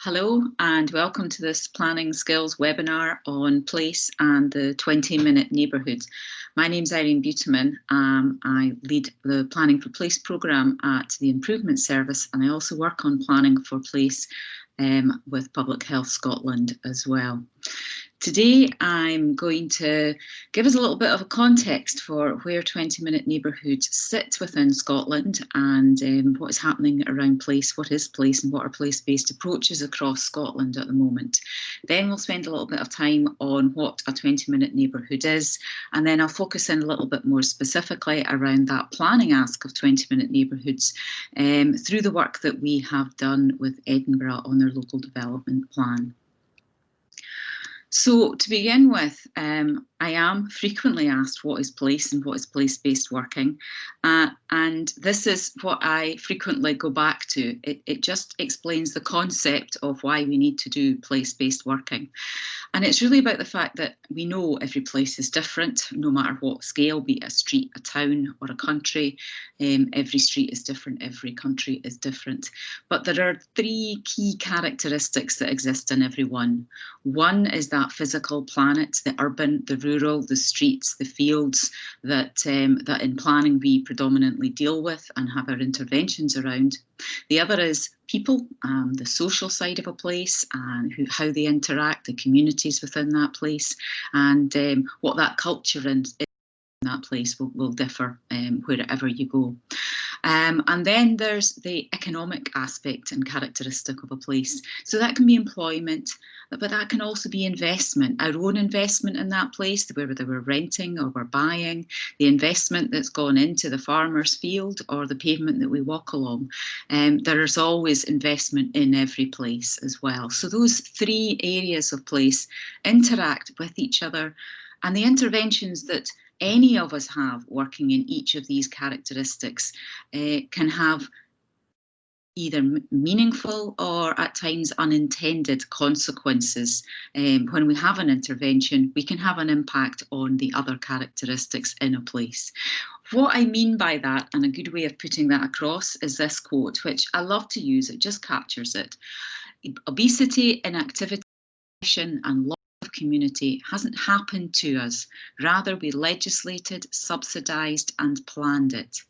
Hello and welcome to this Planning Skills webinar on place and the 20-minute neighbourhoods. My name's Irene Buteman. I lead the Planning for Place programme at the Improvement Service, and I also work on planning for place with Public Health Scotland as well. Today I'm going to give us a little bit of a context for where 20-minute neighbourhoods sit within Scotland and what is happening around place, what is place and what are place-based approaches across Scotland at the moment. Then we'll spend a little bit of time on what a 20-minute neighbourhood is, and then I'll focus in a little bit more specifically around that planning ask of 20-minute neighbourhoods through the work that we have done with Edinburgh on their local development plan. So to begin with, I am frequently asked what is place and what is place-based working, and this is what I frequently go back to. It just explains the concept of why we need to do place-based working. And it's really about the fact that we know every place is different, no matter what scale, be it a street, a town or a country. Every street is different, every country is different. But there are three key characteristics that exist in every one. One is that physical planet, the urban, the rural, the streets, the fields that in planning we predominantly deal with and have our interventions around. The other is people, the social side of a place and how they interact, the communities within that place, and what that culture in that place will differ wherever you go. And then there's the economic aspect and characteristic of a place. So that can be employment, but that can also be investment, our own investment in that place, whether we're renting or we're buying, the investment that's gone into the farmer's field or the pavement that we walk along. There is always investment in every place as well. So those three areas of place interact with each other, and the interventions that any of us have working in each of these characteristics can have either meaningful or at times unintended consequences. When we have an intervention, we can have an impact on the other characteristics in a place. What I mean by that, and a good way of putting that across, is this quote, which I love to use, it just captures it. Obesity, inactivity, and loss of community hasn't happened to us. Rather, we legislated, subsidised and planned it.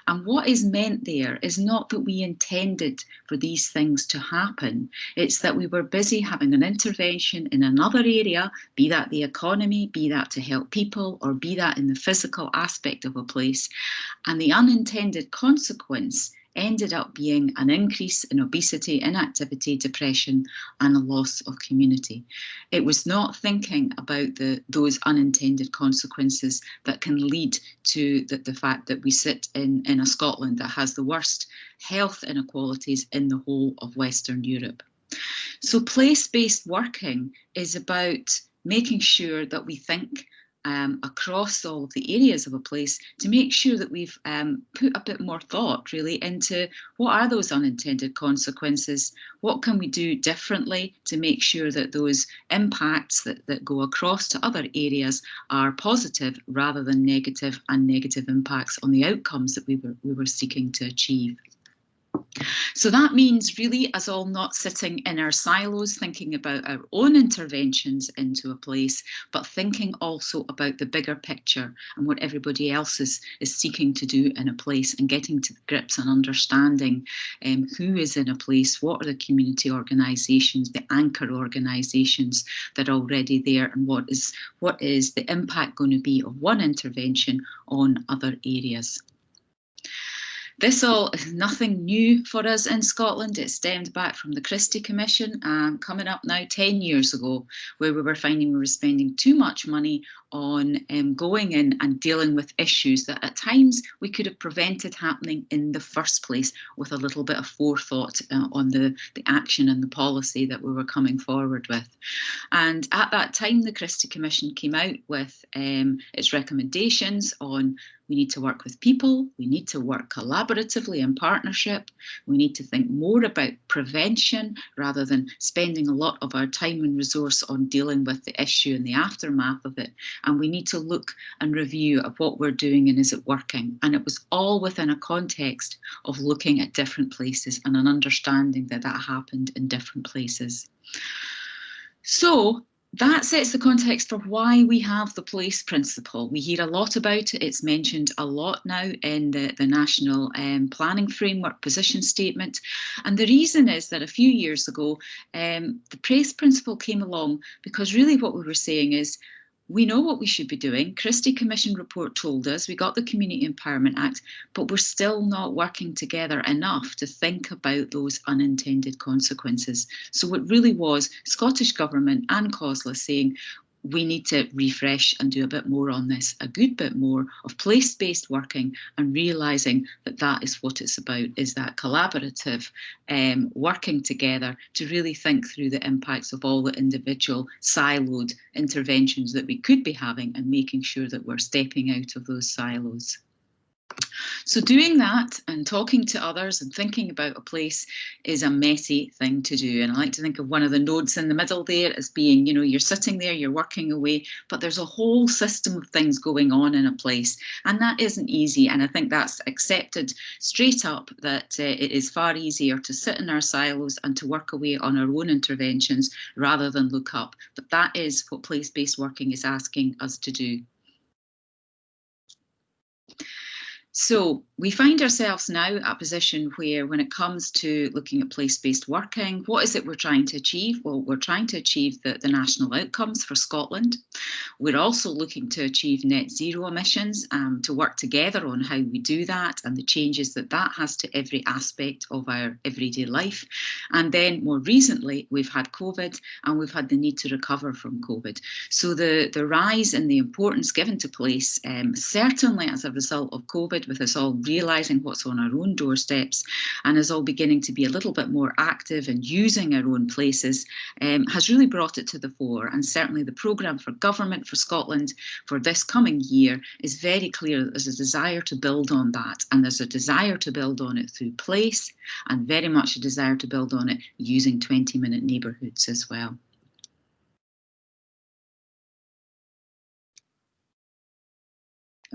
And what is meant there is not that we intended for these things to happen. It's that we were busy having an intervention in another area, be that the economy, be that to help people, or be that in the physical aspect of a place. And the unintended consequence ended up being an increase in obesity, inactivity, depression, and a loss of community. It was not thinking about those unintended consequences that can lead to the fact that we sit in a Scotland that has the worst health inequalities in the whole of Western Europe. So place-based working is about making sure that we think across all of the areas of a place to make sure that we've put a bit more thought really into what are those unintended consequences, what can we do differently to make sure that those impacts that go across to other areas are positive rather than negative, and negative impacts on the outcomes that we were seeking to achieve. So that means really us all not sitting in our silos thinking about our own interventions into a place, but thinking also about the bigger picture and what everybody else is seeking to do in a place, and getting to grips and understanding who is in a place, what are the community organisations, the anchor organisations that are already there, and what is the impact going to be of one intervention on other areas. This all is nothing new for us in Scotland. It stemmed back from the Christie Commission, coming up now 10 years ago, where we were finding we were spending too much money on going in and dealing with issues that at times we could have prevented happening in the first place with a little bit of forethought on the action and the policy that we were coming forward with. And at that time, the Christie Commission came out with its recommendations on We need to work with people. We need to work collaboratively in partnership. We need to think more about prevention rather than spending a lot of our time and resource on dealing with the issue and the aftermath of it. And we need to look and review at what we're doing and is it working. And it was all within a context of looking at different places and an understanding that that happened in different places. So that sets the context for why we have the place principle. We hear a lot about it. It's mentioned a lot now in the National Planning Framework position statement. And the reason is that a few years ago, the place principle came along because really what we were saying is, we know what we should be doing. Christie Commission report told us, we got the Community Empowerment Act, but we're still not working together enough to think about those unintended consequences. So it really was Scottish Government and COSLA saying, we need to refresh and do a bit more on this, a good bit more of place-based working and realising that that is what it's about, is that collaborative working together to really think through the impacts of all the individual siloed interventions that we could be having and making sure that we're stepping out of those silos. So doing that and talking to others and thinking about a place is a messy thing to do. And I like to think of one of the nodes in the middle there as being, you know, you're sitting there, you're working away, but there's a whole system of things going on in a place. And that isn't easy. And I think that's accepted straight up that it is far easier to sit in our silos and to work away on our own interventions rather than look up. But that is what place-based working is asking us to do. So we find ourselves now at a position where when it comes to looking at place-based working, what is it we're trying to achieve? Well, we're trying to achieve the national outcomes for Scotland. We're also looking to achieve net zero emissions, to work together on how we do that and the changes that that has to every aspect of our everyday life. And then more recently, we've had COVID and we've had the need to recover from COVID. So the rise in the importance given to place, certainly as a result of COVID, with us all realising what's on our own doorsteps and us all beginning to be a little bit more active and using our own places, has really brought it to the fore. And certainly the programme for government for Scotland for this coming year is very clear that there's a desire to build on that, and there's a desire to build on it through place and very much a desire to build on it using 20-minute neighbourhoods as well.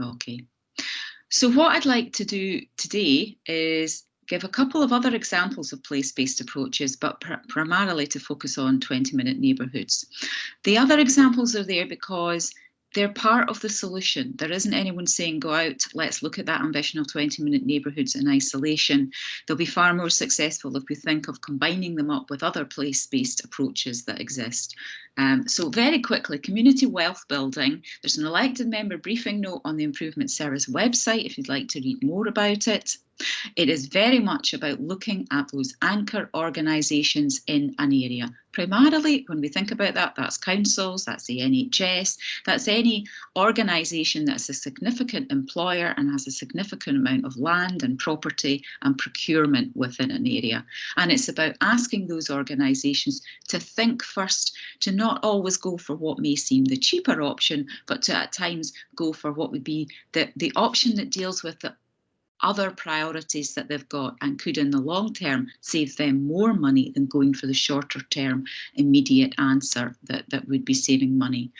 Okay. So what I'd like to do today is give a couple of other examples of place-based approaches, but primarily to focus on 20-minute neighbourhoods. The other examples are there because they're part of the solution. There isn't anyone saying, go out, let's look at that ambition of 20-minute neighbourhoods in isolation. They'll be far more successful if we think of combining them up with other place-based approaches that exist. So very quickly, community wealth building. There's an elected member briefing note on the Improvement Service website if you'd like to read more about it. It is very much about looking at those anchor organisations in an area. Primarily, when we think about that, that's councils, that's the NHS, that's any organisation that's a significant employer and has a significant amount of land and property and procurement within an area. And it's about asking those organisations to think first, to not always go for what may seem the cheaper option, but to at times go for what would be the option that deals with the other priorities that they've got and could in the long term save them more money than going for the shorter term immediate answer that would be saving money.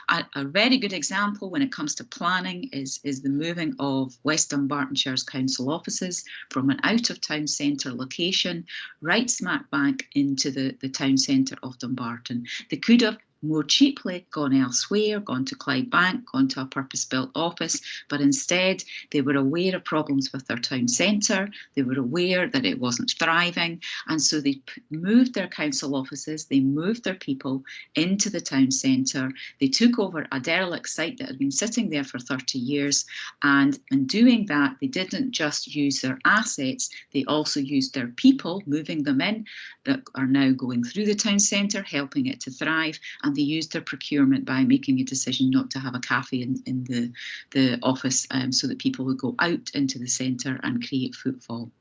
A very good example when it comes to planning is the moving of West Dunbartonshire's council offices from an out of town centre location right smack bang into the town centre of Dumbarton. They could have more cheaply gone elsewhere, gone to Clydebank, gone to a purpose-built office, but instead they were aware of problems with their town centre, they were aware that it wasn't thriving, and so they moved their council offices, they moved their people into the town centre, they took over a derelict site that had been sitting there for 30 years, and in doing that, they didn't just use their assets, they also used their people, moving them in, that are now going through the town centre, helping it to thrive, and they used their procurement by making a decision not to have a cafe in the office so that people would go out into the centre and create footfall.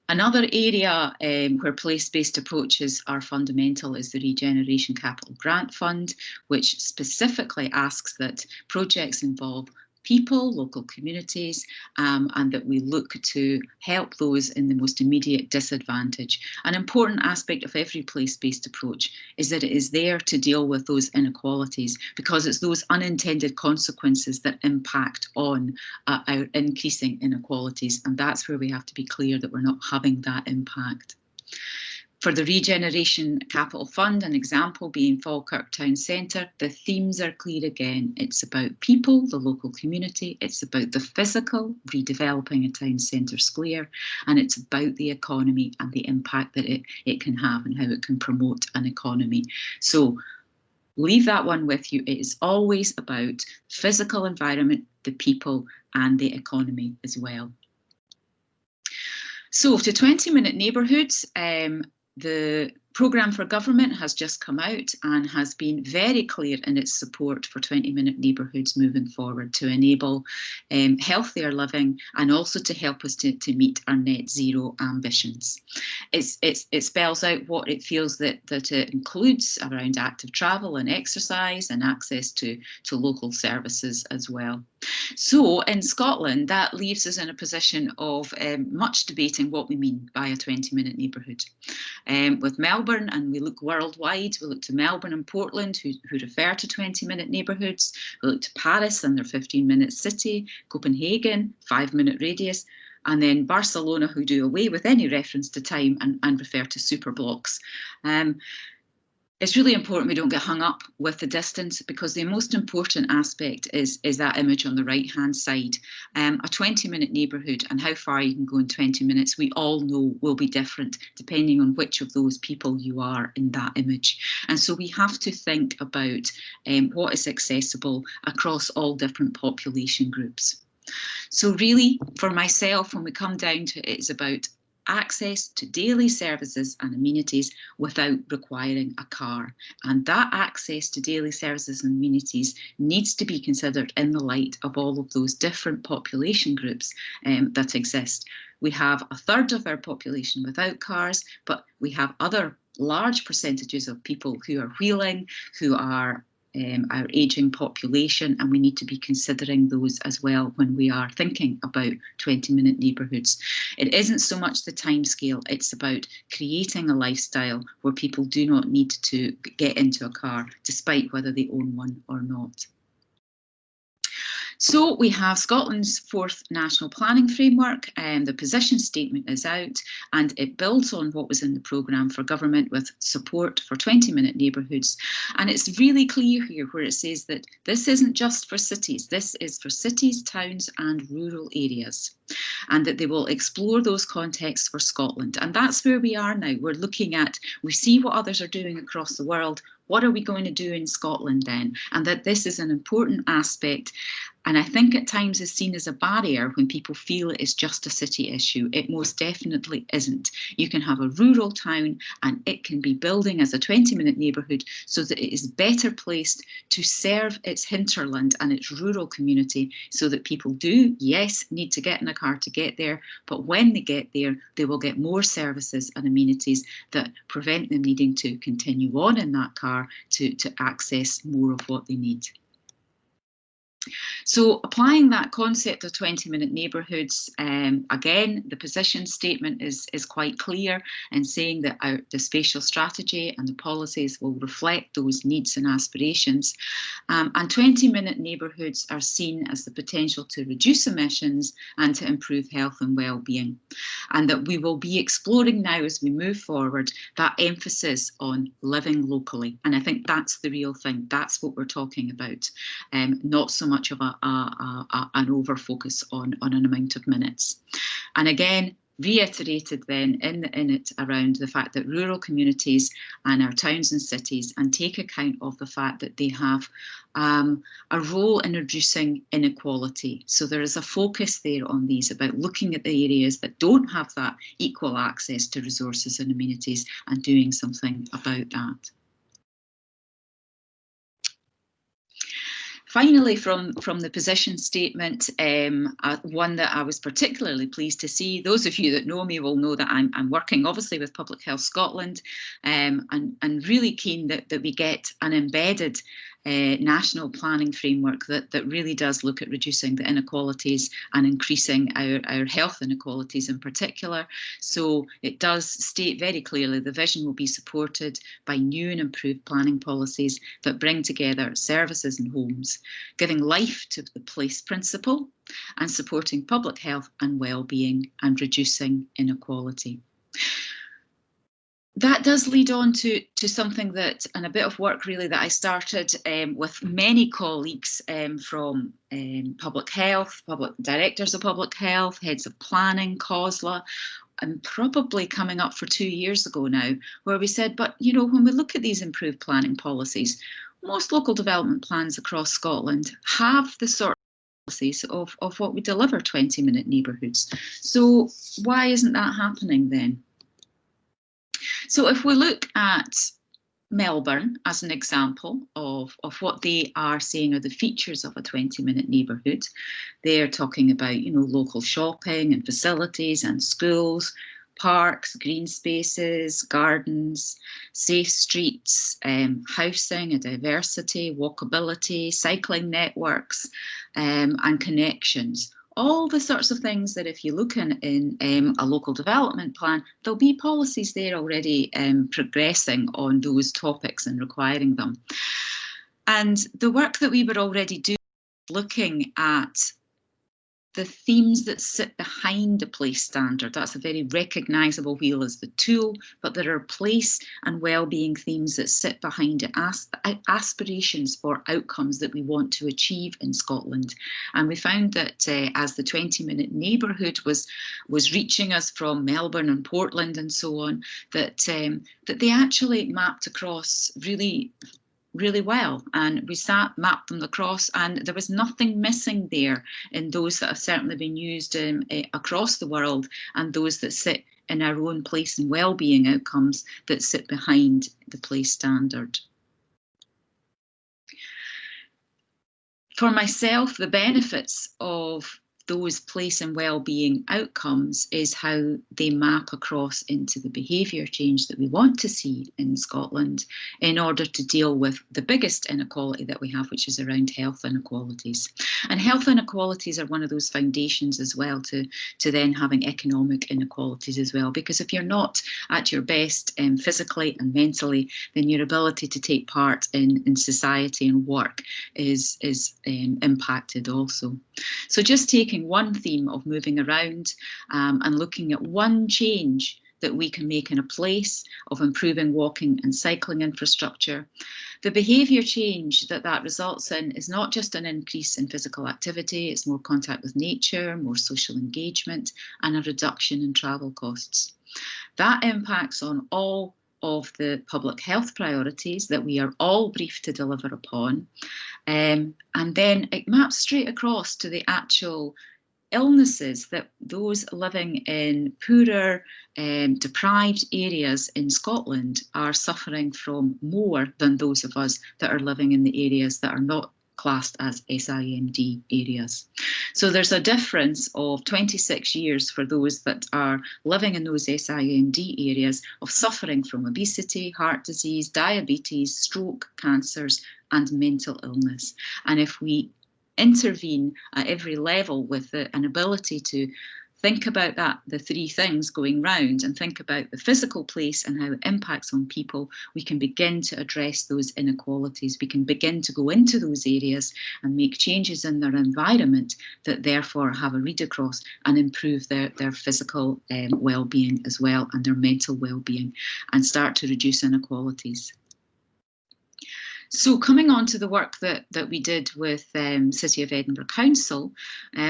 Another area where place-based approaches are fundamental is the Regeneration Capital Grant Fund, which specifically asks that projects involve people, local communities, and that we look to help those in the most immediate disadvantage. An important aspect of every place-based approach is that it is there to deal with those inequalities, because it's those unintended consequences that impact on our increasing inequalities, and that's where we have to be clear that we're not having that impact. For the Regeneration Capital Fund, an example being Falkirk Town Centre, the themes are clear again. It's about people, the local community, it's about the physical, redeveloping a town centre square, and it's about the economy and the impact that it can have and how it can promote an economy. So leave that one with you. It is always about physical environment, the people, and the economy as well. So to 20-minute neighbourhoods, the programme for government has just come out and has been very clear in its support for 20-minute neighbourhoods moving forward to enable healthier living and also to help us to meet our net zero ambitions. It spells out what it feels that it includes around active travel and exercise and access to local services as well. So in Scotland, that leaves us in a position of much debating what we mean by a 20-minute neighbourhood. With Melbourne, and we look worldwide, we look to Melbourne and Portland, who refer to 20-minute neighbourhoods. We look to Paris and their 15-minute city, Copenhagen, 5-minute radius, and then Barcelona, who do away with any reference to time and refer to super blocks. It's really important we don't get hung up with the distance, because the most important aspect is that image on the right-hand side. A 20-minute neighbourhood and how far you can go in 20 minutes, we all know will be different depending on which of those people you are in that image. And so we have to think about what is accessible across all different population groups. So really, for myself, when we come down to it, it's about access to daily services and amenities without requiring a car. And that access to daily services and amenities needs to be considered in the light of all of those different population groups that exist. We have a third of our population without cars, but we have other large percentages of people who are wheeling, who are our ageing population, and we need to be considering those as well when we are thinking about 20-minute neighbourhoods. It isn't so much the timescale, it's about creating a lifestyle where people do not need to get into a car, despite whether they own one or not. So we have Scotland's 4th National Planning Framework, and the position statement is out, and it builds on what was in the programme for government with support for 20-minute neighbourhoods. And it's really clear here where it says that this isn't just for cities, this is for cities, towns and rural areas, and that they will explore those contexts for Scotland. And that's where we are now. We're looking at, we see what others are doing across the world. What are we going to do in Scotland then? And that this is an important aspect. And I think at times is seen as a barrier when people feel it is just a city issue. It most definitely isn't. You can have a rural town and it can be building as a 20-minute neighbourhood so that it is better placed to serve its hinterland and its rural community, so that people do, yes, need to get in a car to get there, but when they get there, they will get more services and amenities that prevent them needing to continue on in that car to access more of what they need. So applying that concept of 20-minute neighbourhoods, again, the position statement is quite clear in saying that the spatial strategy and the policies will reflect those needs and aspirations. And 20-minute neighbourhoods are seen as the potential to reduce emissions and to improve health and well-being. And that we will be exploring now as we move forward that emphasis on living locally. And I think that's the real thing. That's what we're talking about, not so much of an over focus on an amount of minutes. And again, reiterated then in it around the fact that rural communities and our towns and cities, and take account of the fact that they have a role in reducing inequality. So there is a focus there on these, about looking at the areas that don't have that equal access to resources and amenities and doing something about that. Finally, from the position statement, one that I was particularly pleased to see, those of you that know me will know that I'm working obviously with Public Health Scotland, and really keen that we get an embedded national planning framework that really does look at reducing the inequalities and increasing our health inequalities in particular. So it does state very clearly the vision will be supported by new and improved planning policies that bring together services and homes, giving life to the place principle and supporting public health and well-being and reducing inequality. That does lead on to something that, and a bit of work really that I started with many colleagues from public health, public directors of public health, heads of planning, COSLA, and probably coming up for 2 years ago now, where we said, but you know, when we look at these improved planning policies, most local development plans across Scotland have the sort of policies of what we deliver 20-minute neighbourhoods. So why isn't that happening then? So if we look at Melbourne as an example of what they are saying are the features of a 20-minute neighbourhood, they're talking about, you know, local shopping and facilities and schools, parks, green spaces, gardens, safe streets, housing, a diversity, walkability, cycling networks, and connections. All the sorts of things that if you look in a local development plan, there'll be policies there already progressing on those topics and requiring them. And the work that we were already doing, looking at the themes that sit behind the place standard. That's a very recognisable wheel as the tool, but there are place and well-being themes that sit behind it, aspirations for outcomes that we want to achieve in Scotland. And we found that as the 20-minute neighbourhood was reaching us from Melbourne and Portland and so on, that they actually mapped across really well, and we mapped them across, and there was nothing missing there in those that have certainly been used across the world, and those that sit in our own place and well-being outcomes that sit behind the place standard. For myself, the benefits of those place and well-being outcomes is how they map across into the behaviour change that we want to see in Scotland in order to deal with the biggest inequality that we have, which is around health inequalities. And health inequalities are one of those foundations as well to then having economic inequalities as well, because if you're not at your best physically and mentally, then your ability to take part in society and work is impacted also. So just taking one theme of moving around and looking at one change that we can make in a place of improving walking and cycling infrastructure. The behaviour change that results in is not just an increase in physical activity, it's more contact with nature, more social engagement, and a reduction in travel costs. That impacts on all of the public health priorities that we are all briefed to deliver upon. And then it maps straight across to the actual illnesses that those living in poorer, deprived areas in Scotland are suffering from more than those of us that are living in the areas that are not classed as SIMD areas. So there's a difference of 26 years for those that are living in those SIMD areas of suffering from obesity, heart disease, diabetes, stroke, cancers, and mental illness. And if we intervene at every level with an ability to think about the three things going round and think about the physical place and how it impacts on people, we can begin to address those inequalities. We can begin to go into those areas and make changes in their environment that therefore have a read across and improve their physical well-being as well, and their mental well-being, and start to reduce inequalities. So coming on to the work that we did with City of Edinburgh Council,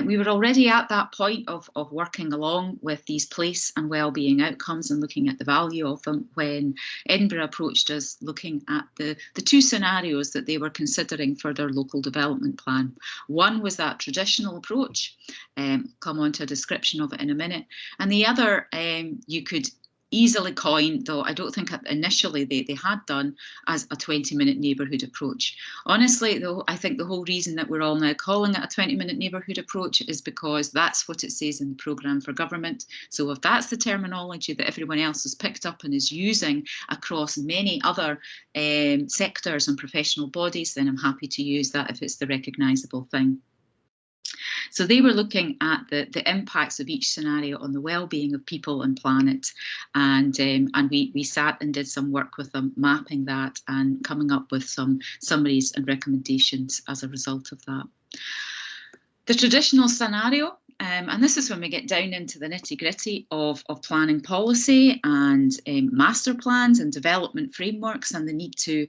we were already at that point of working along with these place and wellbeing outcomes and looking at the value of them when Edinburgh approached us looking at the two scenarios that they were considering for their local development plan. One was that traditional approach, come on to a description of it in a minute, and the other you could easily coined, though I don't think initially they had done, as a 20-minute neighbourhood approach. Honestly, though, I think the whole reason that we're all now calling it a 20-minute neighbourhood approach is because that's what it says in the programme for government. So if that's the terminology that everyone else has picked up and is using across many other sectors and professional bodies, then I'm happy to use that if it's the recognisable thing. So they were looking at the impacts of each scenario on the well-being of people and planet, and we sat and did some work with them, mapping that and coming up with some summaries and recommendations as a result of that. The traditional scenario, and this is when we get down into the nitty-gritty of planning policy and master plans and development frameworks, and the need to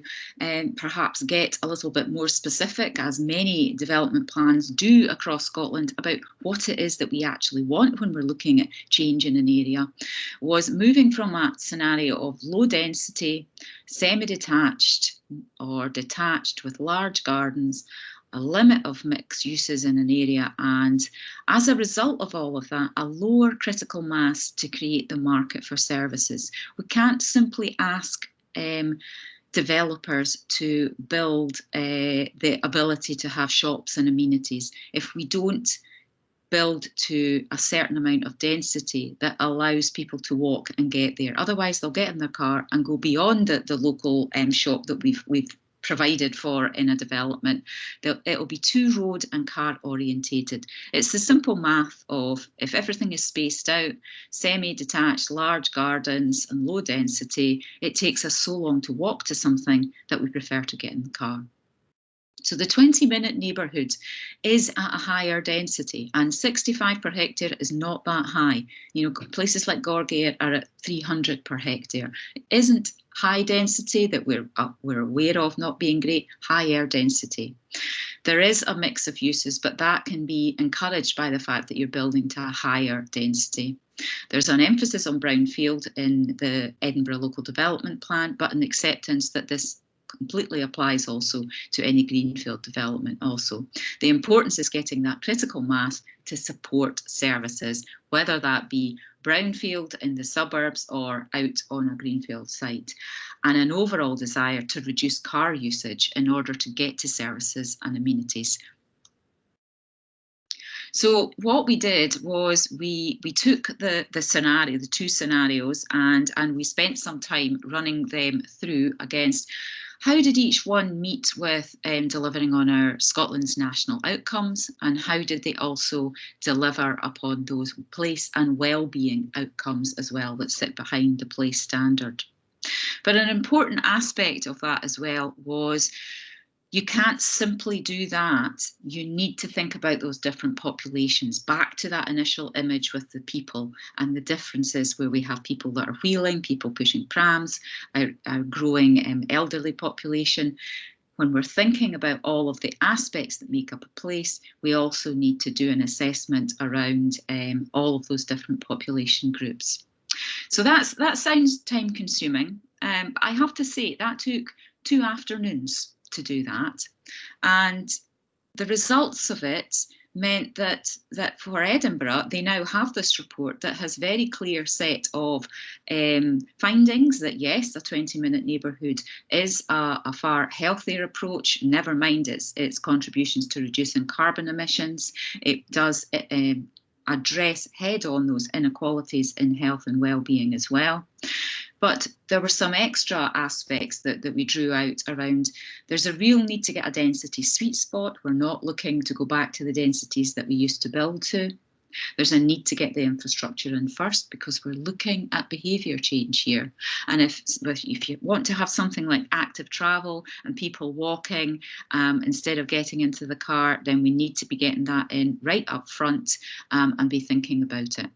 perhaps get a little bit more specific, as many development plans do across Scotland, about what it is that we actually want when we're looking at change in an area, was moving from a scenario of low density, semi-detached or detached with large gardens, a limit of mixed uses in an area, and as a result of all of that, a lower critical mass to create the market for services. We can't simply ask developers to build the ability to have shops and amenities if we don't build to a certain amount of density that allows people to walk and get there. Otherwise, they'll get in their car and go beyond the local shop that we've provided for in a development. It'll be too road and car orientated. It's the simple math of, if everything is spaced out, semi-detached, large gardens and low density, it takes us so long to walk to something that we prefer to get in the car. So the 20-minute neighbourhood is at a higher density, and 65 per hectare is not that high. You know, places like Gorgie are at 300 per hectare. It isn't high density that we're aware of not being great, higher density. There is a mix of uses, but that can be encouraged by the fact that you're building to a higher density. There's an emphasis on brownfield in the Edinburgh Local Development Plan, but an acceptance that this completely applies also to any greenfield development also. The importance is getting that critical mass to support services, whether that be brownfield in the suburbs or out on a greenfield site, and an overall desire to reduce car usage in order to get to services and amenities. So what we did was we took the scenario, the two scenarios, and we spent some time running them through against how did each one meet with delivering on our Scotland's national outcomes, and how did they also deliver upon those place and well-being outcomes as well that sit behind the place standard. But an important aspect of that as well was you can't simply do that. You need to think about those different populations, back to that initial image with the people and the differences where we have people that are wheeling, people pushing prams, our growing elderly population. When we're thinking about all of the aspects that make up a place, we also need to do an assessment around all of those different population groups. So that sounds time consuming. I have to say that took 2 afternoons to do that, and the results of it meant that for Edinburgh they now have this report that has very clear set of findings that yes, a 20-minute neighbourhood is a far healthier approach, never mind its contributions to reducing carbon emissions. It does address head on those inequalities in health and well-being as well. But there were some extra aspects that we drew out around. There's a real need to get a density sweet spot. We're not looking to go back to the densities that we used to build to. There's a need to get the infrastructure in first because we're looking at behaviour change here. And if you want to have something like active travel and people walking instead of getting into the car, then we need to be getting that in right up front and be thinking about it.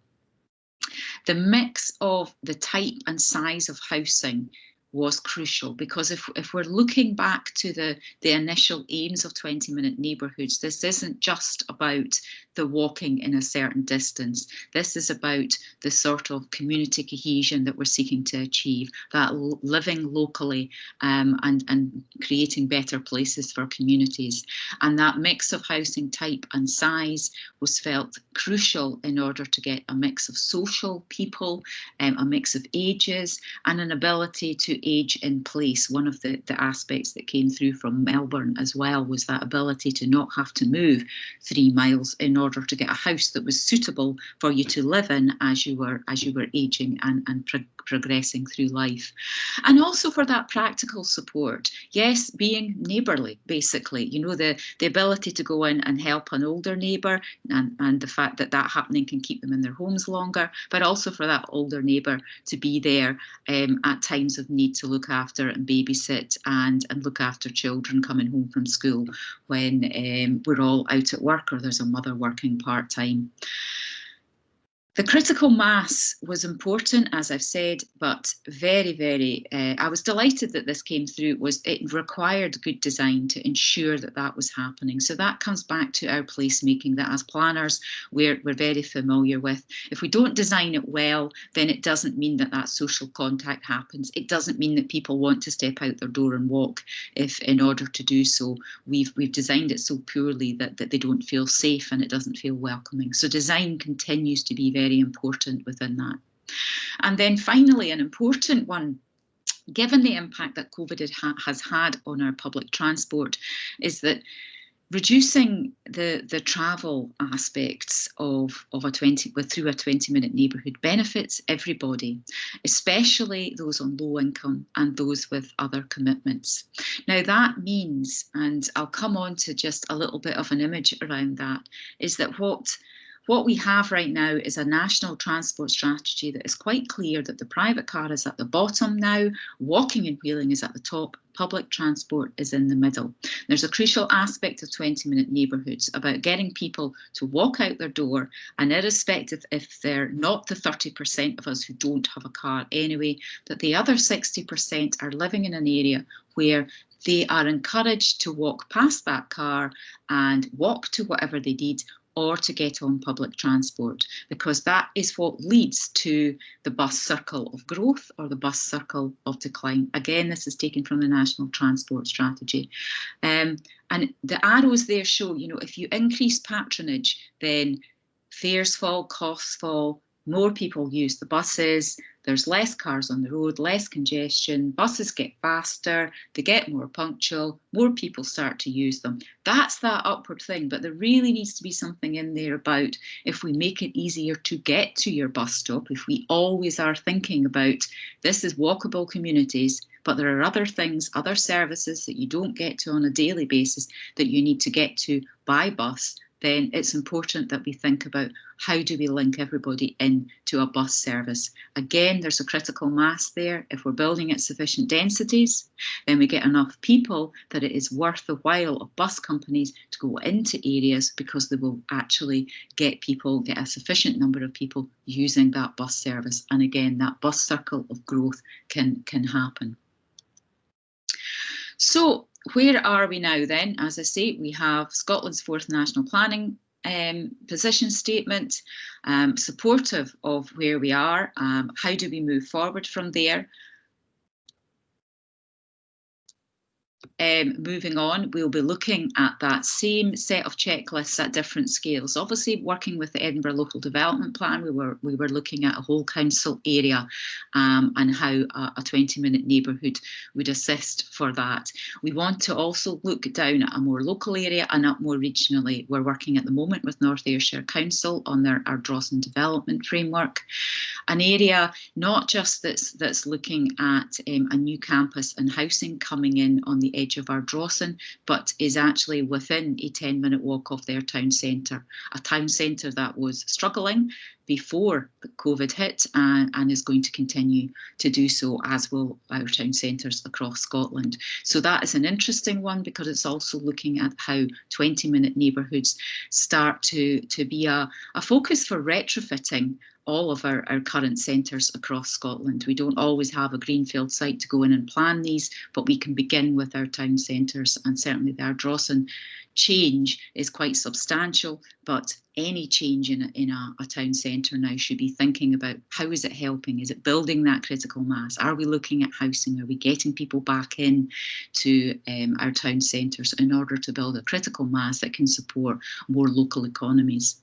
The mix of the type and size of housing was crucial, because if we're looking back to the initial aims of 20-minute neighbourhoods, this isn't just about the walking in a certain distance. This is about the sort of community cohesion that we're seeking to achieve, that living locally and creating better places for communities. And that mix of housing type and size was felt crucial in order to get a mix of social people, a mix of ages, and an ability to age in place. One of the aspects that came through from Melbourne as well was that ability to not have to move 3 miles in order to get a house that was suitable for you to live in as you were aging and progressing through life. And also for that practical support. Yes, being neighbourly, basically, you know, the ability to go in and help an older neighbour, and the fact that happening can keep them in their homes longer, but also for that older neighbour to be there at times of need to look after and babysit and look after children coming home from school when we're all out at work or there's a mother working part-time. The critical mass was important, as I've said, but very, I was delighted that this came through. It required good design to ensure that that was happening. So that comes back to our placemaking that as planners, we're very familiar with. If we don't design it well, then it doesn't mean that that social contact happens. It doesn't mean that people want to step out their door and walk if in order to do so, we've designed it so poorly that they don't feel safe and it doesn't feel welcoming. So design continues to be very important within that. And then finally, an important one, given the impact that COVID has had on our public transport, is that reducing the travel aspects through a 20-minute neighbourhood benefits everybody, especially those on low income and those with other commitments. Now that means, and I'll come on to just a little bit of an image around that, is that what we have right now is a national transport strategy that is quite clear that the private car is at the bottom now, walking and wheeling is at the top, public transport is in the middle. There's a crucial aspect of 20-minute neighbourhoods about getting people to walk out their door, and irrespective if they're not the 30% of us who don't have a car anyway, that the other 60% are living in an area where they are encouraged to walk past that car and walk to whatever they need, or to get on public transport, because that is what leads to the bus circle of growth or the bus circle of decline. Again, this is taken from the National Transport Strategy. And the arrows there show, you know, if you increase patronage, then fares fall, costs fall, more people use the buses, there's less cars on the road, less congestion, buses get faster, they get more punctual, more people start to use them. That's that upward thing, but there really needs to be something in there about if we make it easier to get to your bus stop, if we always are thinking about this is walkable communities, but there are other things, other services that you don't get to on a daily basis that you need to get to by bus, then it's important that we think about how do we link everybody in to a bus service. Again, there's a critical mass there. If we're building at sufficient densities, then we get enough people that it is worth the while of bus companies to go into areas, because they will actually get a sufficient number of people using that bus service. And again, that bus circle of growth can happen. So where are we now then? As I say, we have Scotland's 4th National Planning position statement, supportive of where we are. How do we move forward from there? Moving on, we'll be looking at that same set of checklists at different scales. Obviously, working with the Edinburgh Local Development Plan, we were looking at a whole council area and how a 20-minute neighbourhood would assist for that. We want to also look down at a more local area and up more regionally. We're working at the moment with North Ayrshire Council on our Drossen Development Framework, an area not just that's looking at a new campus and housing coming in on the edge of our Drossen, but is actually within a 10-minute walk of their town centre, a town centre that was struggling before COVID hit and is going to continue to do so, as will our town centres across Scotland. So that is an interesting one, because it's also looking at how 20-minute neighbourhoods start to be a focus for retrofitting all of our current centres across Scotland. We don't always have a greenfield site to go in and plan these, but we can begin with our town centres, and certainly the Ardrossan change is quite substantial, but any change in a town centre now should be thinking about how is it helping? Is it building that critical mass? Are we looking at housing? Are we getting people back in to our town centres in order to build a critical mass that can support more local economies?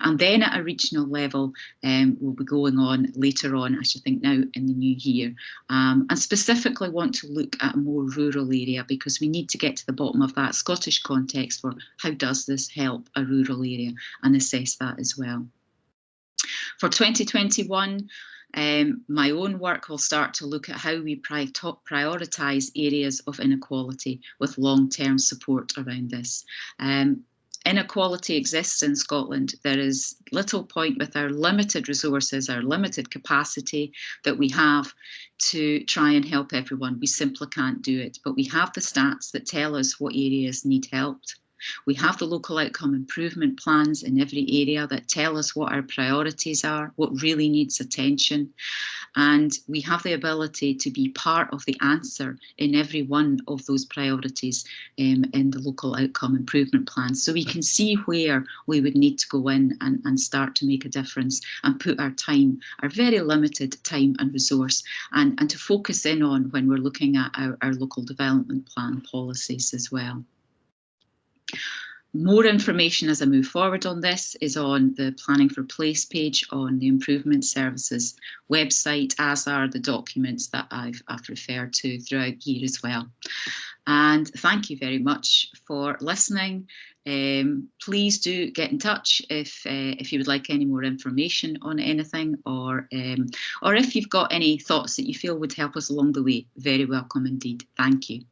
And then at a regional level, we'll be going on later on, I should think now in the new year, and specifically want to look at a more rural area, because we need to get to the bottom of that Scottish context for how does this help a rural area, and assess that as well. For 2021, my own work will start to look at how we prioritise areas of inequality with long-term support around this. Inequality exists in Scotland. There is little point with our limited resources, our limited capacity that we have to try and help everyone. We simply can't do it. But we have the stats that tell us what areas need helped. We have the local outcome improvement plans in every area that tell us what our priorities are, what really needs attention. And we have the ability to be part of the answer in every one of those priorities in the local outcome improvement plans. So we can see where we would need to go in and start to make a difference and put our time, our very limited time and resource, and to focus in on when we're looking at our local development plan policies as well. More information as I move forward on this is on the Planning for Place page on the Improvement Services website, as are the documents that I've referred to throughout here as well. And thank you very much for listening. Please do get in touch if you would like any more information on anything, or if you've got any thoughts that you feel would help us along the way. Very welcome indeed. Thank you.